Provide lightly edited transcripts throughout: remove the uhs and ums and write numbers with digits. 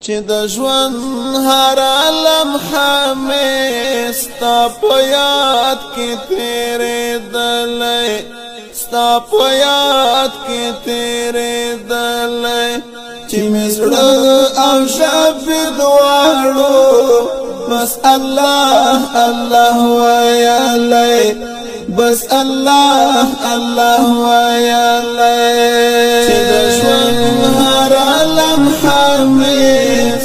چې د ژوند هر لمحه مې ستا په یاد کې تېرېدلې ستا په یاد کې تېرېدلې چې مې زړه او ژبې دواړو بس الله الله ویلی بس الله الله ویلی چې د ژوند هر لمحه مې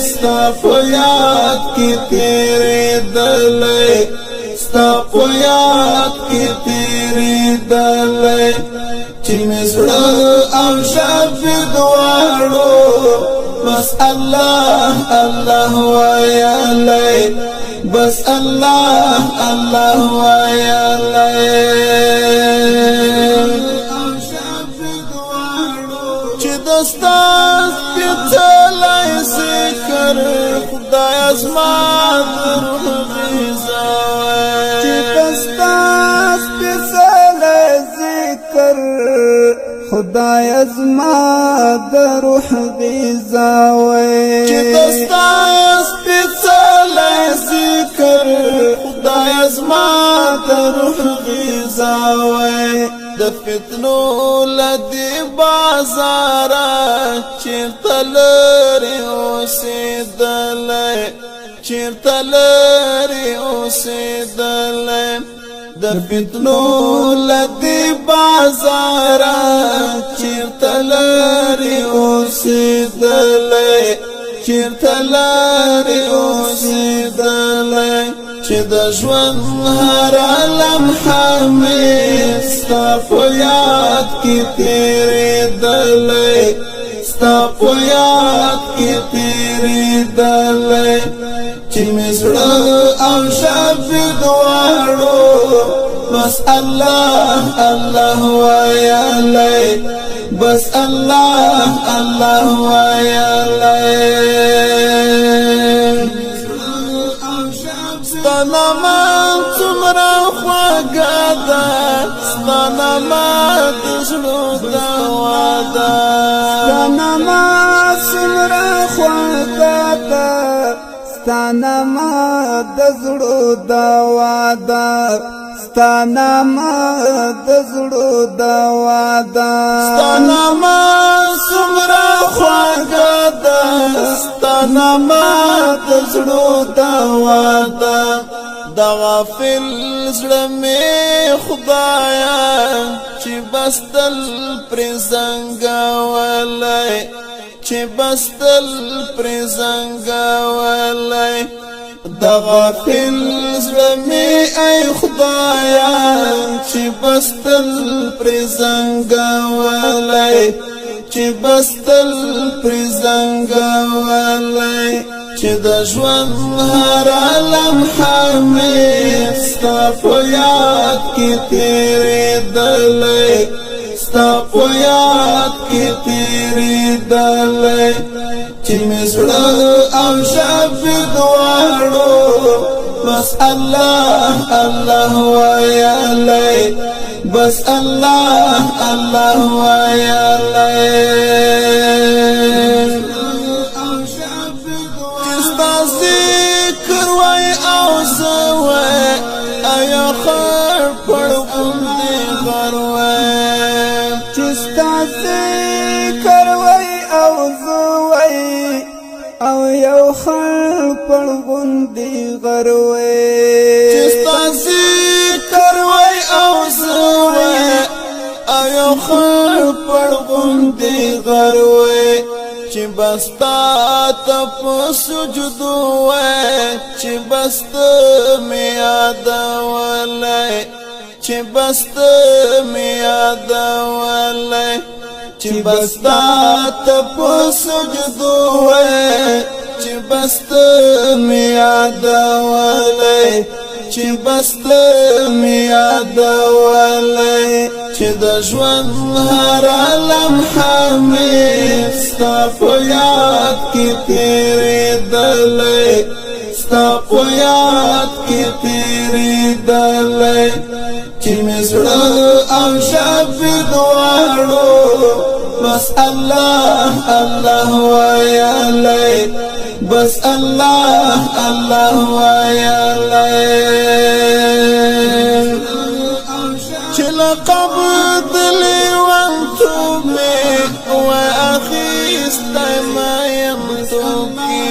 ستا په یاد کې تېرېدلې ستا په یاد کې تېرېدلې چې مې زړه او ژبې دواړو بس الله الله ویلی بس الله الله ویلی چې دستا سپېڅلی ذکر خدای زما د روح غذا چې دستا سپېڅلی ذکر خدای زما د روح غذا چې دستا سپېڅلی ذکر خدای زما د روح غذا د فتنو لدی بازارا چیرته لرې اوسېدلی چیرته لرې اوسېدلی د فتنو لدی بازارا چیرته لرې اوسېدلی چیرته لرې اوسېدلی چې د ژوند هر لمحه مې ستا په یاد کې تېرېدلې ستا په یاد کې تېرېدلې چې مې زړه او ژبې دواړو بس الله الله ویلی بس الله الله ویلی ستا نامه څومره خوږه ده ستا نامه د زړه دوا ده ستا نامه څومره خوږه ده ستا نامه د زړه دوا ده ستا نامه د زړه دوا ده ستا نامه څومره خوږه ده ستا نامه د زړه دوا ده د غافل زړه مې خدایا چې بس تل پرې زنګولی چې بس تل پرې زنګولی د غافل زړه مې ای خدایا چې بس تل پرې زنګولی چې بس تل پرې زنګولی چې د ژوند هر لمحه مې ستا په یاد کې تېرېدلې ستا په یاد کې تېرېدلې چې مې زړه او ژبې دواړو بس الله الله ویلی بس الله الله ویلی ذکر وای او زوای ایا خر پر غوندې غروای چې ستا ذکر وای او زوای او یو خر پر غوندې غروای چې ستا ذکر وای او زوای او یو خر پر غوندې غروای چې بستا ته په سجدو وای چې بست مې یادولی چې بست مې یادولی چې بستا ته په سجدو وای چې بست مې یادولی چې بست مې یادولی چې د ژوند هر لمحه مې ستا په یاد کې تېرېدلې ستا په یاد کې تېرېدلې چې مې زړه او ژبې دواړو بس الله الله ویلی بس الله الله ويا الله چل قبض لیوانتوب میں واخیست ما يمتوکی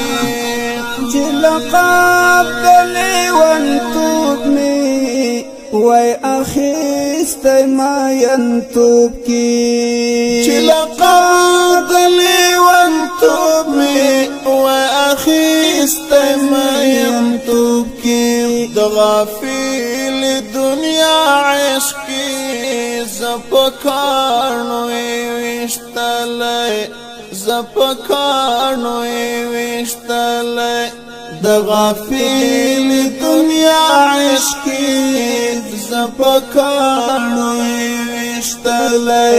چل قبض لیوانتوب میں واخیست ما يمتوکی چل قبض لیوانتوب میں واخیست ما يمتوکی دغافل دنیا عشقی زپکانوی وشتلی زپکانوی وشتلی دغافل دنیا عشقی زپکانوی وشتلی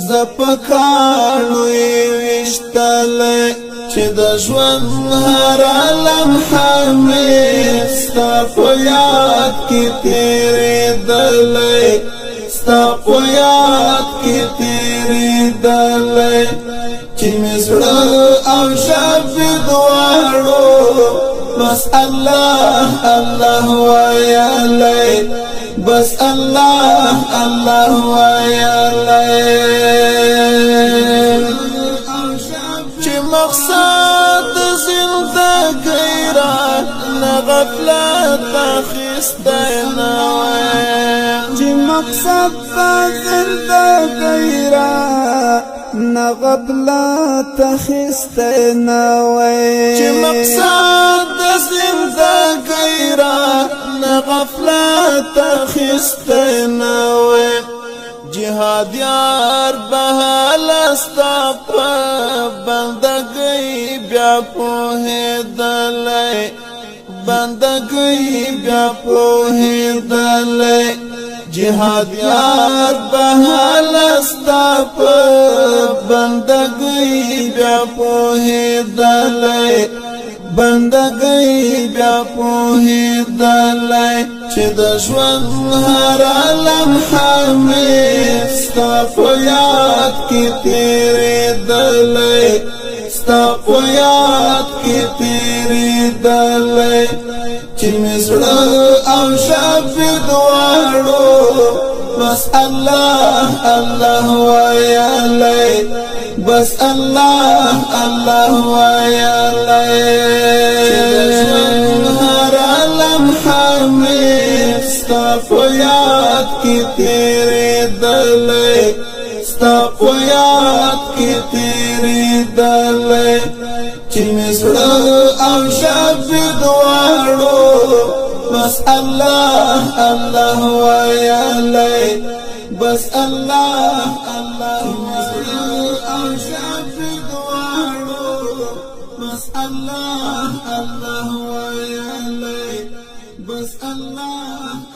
زپکانوی وشتلی چه د ژوند هر لمحه مې ستا په یاد کې تېرېدلی ستا په یاد کې تېرېدلی چې مې زړه او ژبې دواړو بس الله الله ویلی بس الله الله ویلی مقصد زندگی را نغفلت اخیسته چی مقصد زندگی را نغفلت اخیسته چی مقصد زندگی را نغفلت اخیسته جهاد یار بحال استا پا بندگی بیا پوهیدلی بندگی بیا پوهیدلی جهاد یار بحال استا پا بندگی بیا پوهیدلی بندگی بیا پوهیدلی چې د ژوند هر لمحه مې ستا په یاد کې تېرېدلی ستا په یاد کې تېرېدلی چې مې زړه او ژبې دواړو بس الله الله ویلی بس الله الله ویلی چې د ژوند هر لمحه مې ستا په یاد کې تېرېدلی ستا په یاد کې تېرېدلی چې مې زړه او ژبې دواړو بس الله الله ویلی بس الله الله او ژبې دواړو بس الله الله ویلی بس الله